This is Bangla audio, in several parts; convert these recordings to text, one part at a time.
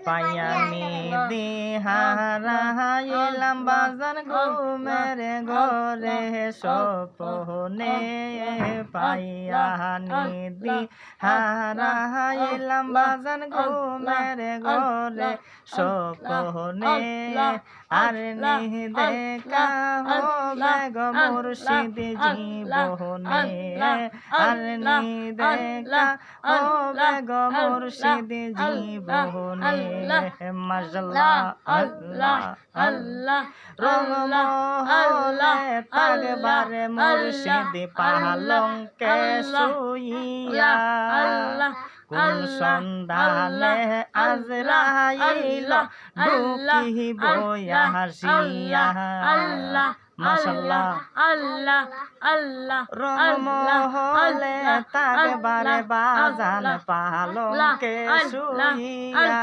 পাইয়ানি দিহারাইলাম বাজান ঘুমের ঘরে স্বপ্নে পাইয়ানি দিহারাইলাম বাজান ঘুমের ঘরে স্বপ্নে আর নি দেখা হবে গো মুর্শিদ জীবনে আর নি দেখা হবে গো মুর্শিদ জীবনে মাশাআল্লাহ আল্লাহ আল্লাহ রঙমহলে থাকবারে মুর্শিদ পালঙ্কে শুইয়া কোন সন্ধানে আজরাইল ঢুকিব হাসিয়া মাশাআল্লাহ আল্লাহ আল্লাহ রঙমহলে থাকবারে বাজান পালঙ্কে শুইয়া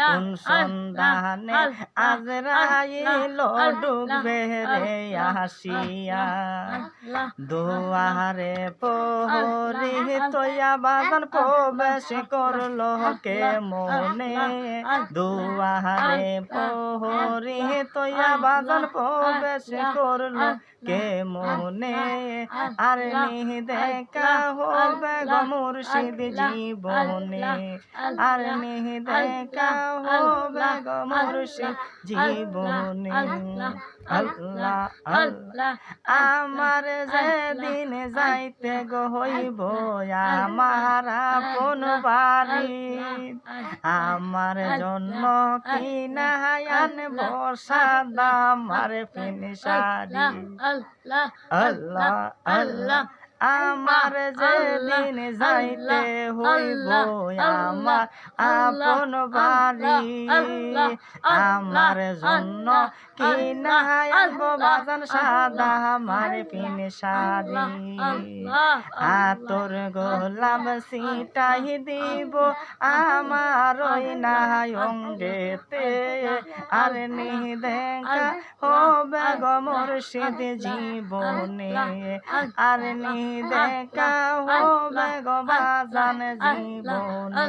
কোন সন্ধানে আজরাইল ঢুকবে রে আসিয়া দুয়ারে প্রহরী তৈয়া বাজান প্রবেশ করলো কে মনে দুয়ারে প্রহরী তৈয়া বাজান প্রবেশ করলো কে মনে আর নি দেখা হবে গো মুর্শিদ জীবনে আর নি দেখা হবে গো মুর্শিদ জীবনে আল্লাহ আল্লাহ আমার যেদিন যাইতে গো হইব আমার আপন বাড়ি আমার জন্য কিনা আনব সাদা আমার পিনসারি আল্লাহ আল্লাহ আমার যেদিন যাইতে হইব আমার আপন বাড়ি আমার জন্য কিনা আনব বাজান সাদা আমার পিনসারি আতর গোলাপ সিটাই দিব আমার ওই নাই অঙ্গেতে আর নি দেখা হবে গো মুর্শিদ জীবনে আর নি দেখা হবে গো বাজান জীবনে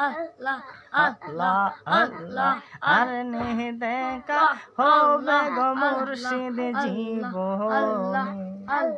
আল্লাহ আল্লাহ আর নি দেখা হবে গো মুর্শিদ জীবনে।